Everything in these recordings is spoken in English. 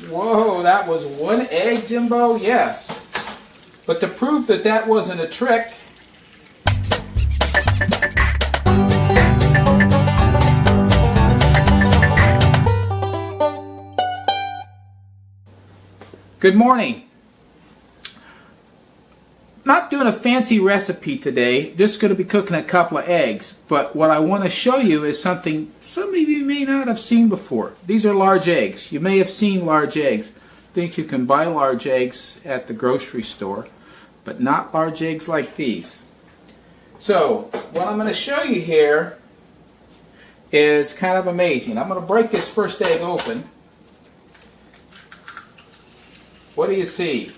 Whoa, that was one egg, Jimbo? Yes. But to prove that that wasn't a trick, good morning. Not doing a fancy recipe today, just going to be cooking a couple of eggs. But what I want to show you is something some of you may not have seen before. These are large eggs. You may have seen large eggs. I think you can buy large eggs at the grocery store, but not large eggs like these. So what I'm going to show you here is kind of amazing. I'm going to break this first egg open. What do you see?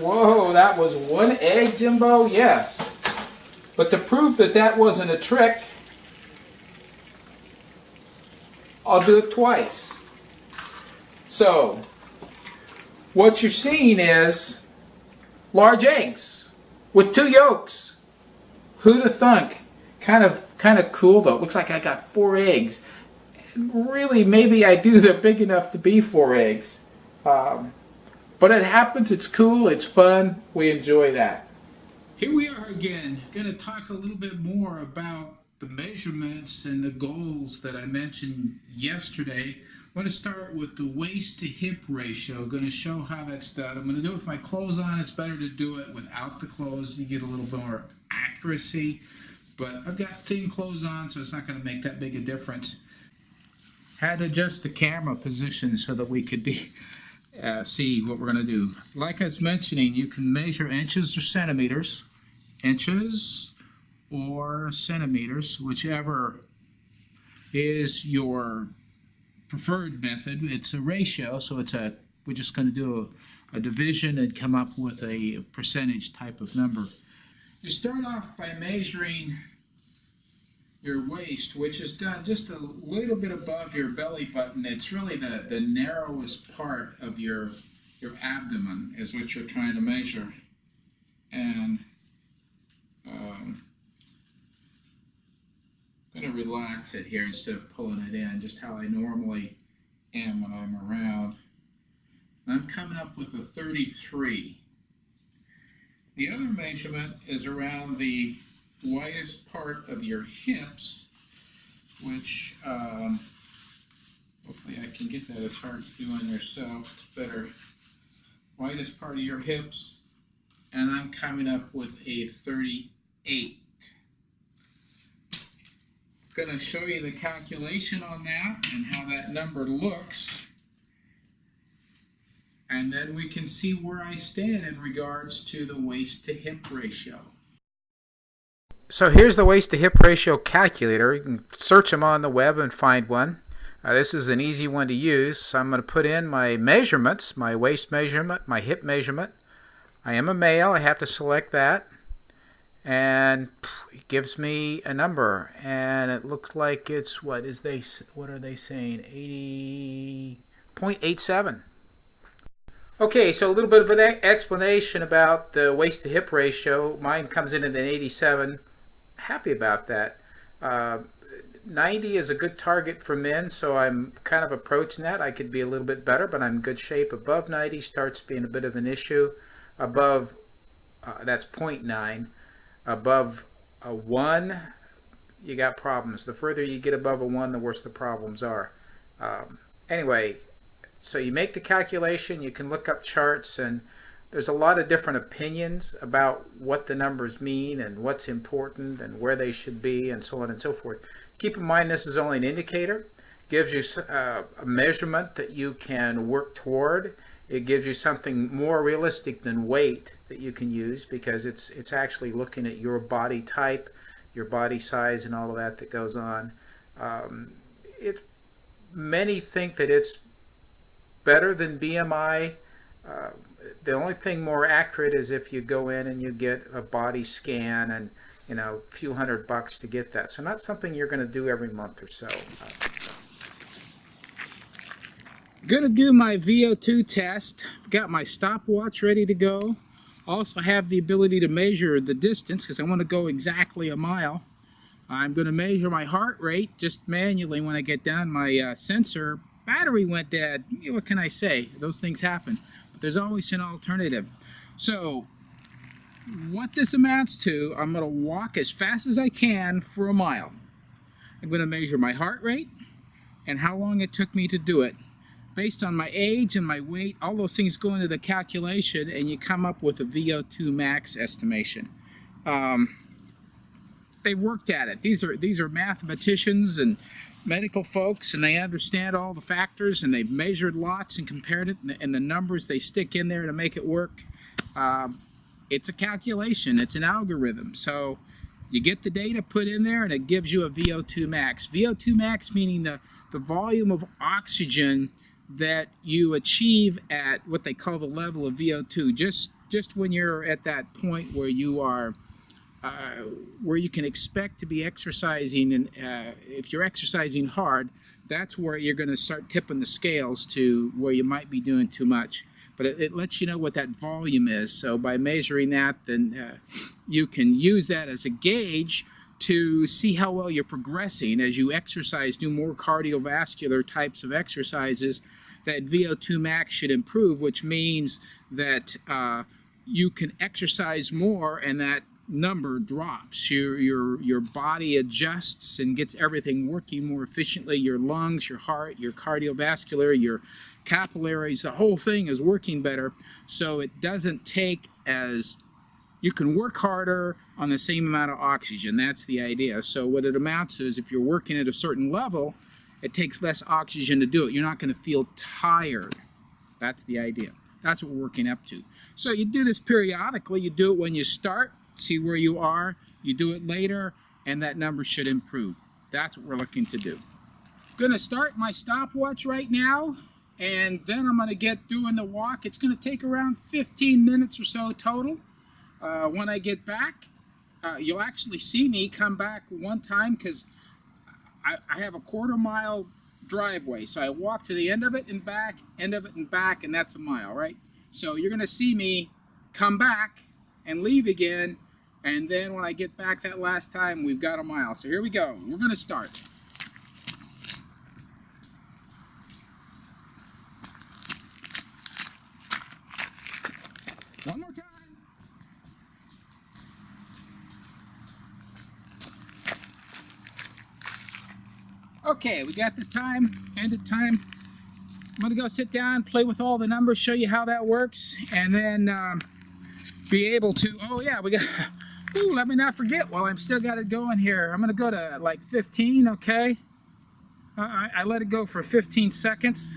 Whoa, that was one egg, Jimbo? Yes. But to prove that that wasn't a trick, I'll do it twice. So, what you're seeing is large eggs with two yolks. Who'd have thunk? Kind of cool though. It looks like I got 4 eggs. Really, maybe I do. They're big enough to be 4 eggs. But it happens, it's cool, it's fun, we enjoy that. Here we are again, going to talk a little bit more about the measurements and the goals that I mentioned yesterday. I'm going to start with the waist to hip ratio, going to show how that's done. I'm going to do it with my clothes on. It's better to do it without the clothes, you get a little bit more accuracy. But I've got thin clothes on, so it's not going to make that big a difference. Had to adjust the camera position so that we could see what we're going to do. Like I was mentioning, you can measure inches or centimeters, whichever is your preferred method. It's a ratio, so we're just going to do a division and come up with a percentage type of number. You start off by measuring your waist, which is done just a little bit above your belly button. It's really the narrowest part of your abdomen is what you're trying to measure. And I'm going to relax it here instead of pulling it in, just how I normally am when I'm around. And I'm coming up with a 33. The other measurement is around the widest part of your hips, which hopefully I can get that. It's hard doing yourself. It's better. Widest part of your hips, and I'm coming up with a 38. Going to show you the calculation on that and how that number looks, and then we can see where I stand in regards to the waist to hip ratio. So here's the waist to hip ratio calculator. You can search them on the web and find one. This is an easy one to use. So I'm going to put in my measurements, my waist measurement, my hip measurement. I am a male. I have to select that. And it gives me a number. And it looks like it's, what are they saying? 80.87. Okay, so a little bit of an explanation about the waist to hip ratio. Mine comes in at an 87. Happy about that. 90 is a good target for men, so I'm kind of approaching that. I could be a little bit better, but I'm in good shape. Above 90 starts being a bit of an issue. Above, that's 0.9. Above a 1, you got problems. The further you get above a 1, the worse the problems are. Anyway, so you make the calculation, you can look up charts, and there's a lot of different opinions about what the numbers mean and what's important and where they should be and so on and so forth. Keep in mind this is only an indicator. It gives you a measurement that you can work toward. It gives you something more realistic than weight that you can use, because it's actually looking at your body type, your body size, and all of that goes on. Many think that it's better than BMI. The only thing more accurate is if you go in and you get a body scan, and a few $100 to get that. So not something you're going to do every month or so. Going to do my VO2 test. Got my stopwatch ready to go. Also have the ability to measure the distance because I want to go exactly a mile. I'm going to measure my heart rate just manually when I get down. My sensor battery went dead. What can I say? Those things happen. But there's always an alternative. So what this amounts to, I'm going to walk as fast as I can for a mile. I'm going to measure my heart rate and how long it took me to do it. Based on my age and my weight, all those things go into the calculation, and you come up with a VO2 max estimation. They've worked at it. These are mathematicians and medical folks, and they understand all the factors, and they've measured lots and compared it, and the numbers they stick in there to make it work. It's a calculation. It's an algorithm. So you get the data put in there, and it gives you a VO2 max. VO2 max meaning the volume of oxygen that you achieve at what they call the level of VO2. Just when you're at that point where you are, where you can expect to be exercising, and if you're exercising hard, that's where you're going to start tipping the scales to where you might be doing too much. But it lets you know what that volume is. So by measuring that, then you can use that as a gauge to see how well you're progressing as you exercise, do more cardiovascular types of exercises. That VO2 max should improve, which means that you can exercise more and that number drops. Your body adjusts and gets everything working more efficiently. Your lungs, your heart, your cardiovascular, your capillaries, the whole thing is working better. So it doesn't take as, you can work harder on the same amount of oxygen. That's the idea. So what it amounts to is if you're working at a certain level, it takes less oxygen to do it. You're not going to feel tired. That's the idea. That's what we're working up to. So you do this periodically. You do it when you start, see where you are. You do it later, and that number should improve. That's what we're looking to do. I'm going to start my stopwatch right now, and then I'm going to get doing the walk. It's going to take around 15 minutes or so total. When I get back, you'll actually see me come back one time because I have a quarter-mile driveway, so I walk to the end of it and back, end of it and back, and that's a mile, right? So you're going to see me come back and leave again, and then when I get back that last time, we've got a mile. So here we go. We're going to start. One more time. Okay, we got the time, ended time. I'm going to go sit down, play with all the numbers, show you how that works, and then be able to, oh yeah, we got, ooh, let me not forget while I'm still got it going here. I'm going to go to like 15, okay? I let it go for 15 seconds,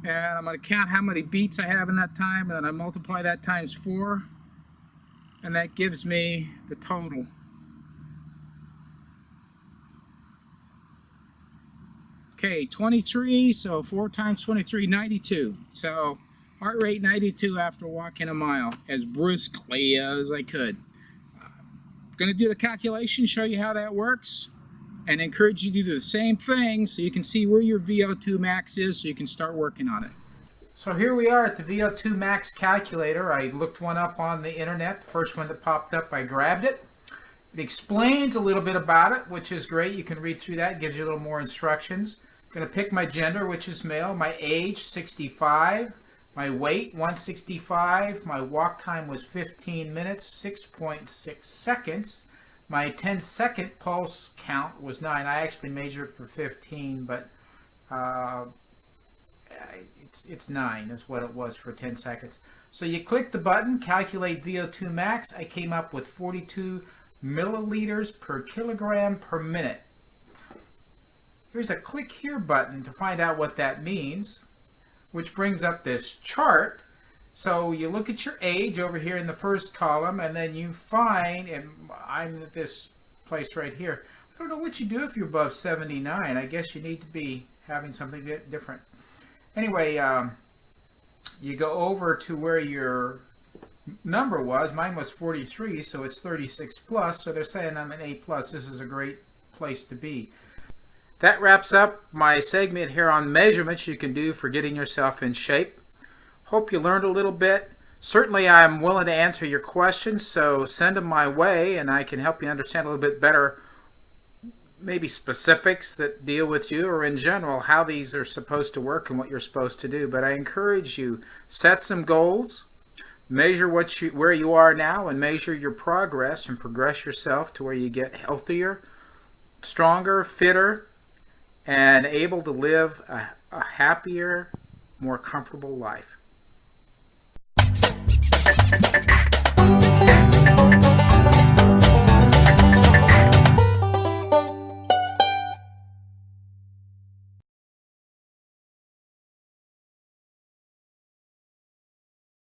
and I'm going to count how many beats I have in that time, and then I multiply that times 4, and that gives me the total. Okay, 23, so 4 times 23, 92. So heart rate 92 after walking a mile, as briskly as I could. Going to do the calculation, show you how that works, and encourage you to do the same thing so you can see where your VO2 max is so you can start working on it. So here we are at the VO2 max calculator. I looked one up on the internet. The first one that popped up, I grabbed it. It explains a little bit about it, which is great. You can read through that. It gives you a little more instructions. I'm going to pick my gender, which is male, my age, 65, my weight, 165, my walk time was 15 minutes, 6.6 seconds, my 10-second pulse count was 9. I actually measured for 15, but it's 9 is what it was for 10 seconds. So you click the button, calculate VO2 max. I came up with 42 milliliters per kilogram per minute. Here's a click here button to find out what that means, which brings up this chart. So you look at your age over here in the first column, and then you find, and I'm at this place right here. I don't know what you do if you're above 79. I guess you need to be having something different. Anyway, you go over to where your number was. Mine was 43, so it's 36 plus. So they're saying I'm an A plus. This is a great place to be. That wraps up my segment here on measurements you can do for getting yourself in shape. Hope you learned a little bit. Certainly I'm willing to answer your questions, so send them my way and I can help you understand a little bit better maybe specifics that deal with you, or in general how these are supposed to work and what you're supposed to do. But I encourage you, set some goals, measure where you are now, and measure your progress and progress yourself to where you get healthier, stronger, fitter, and able to live a happier, more comfortable life.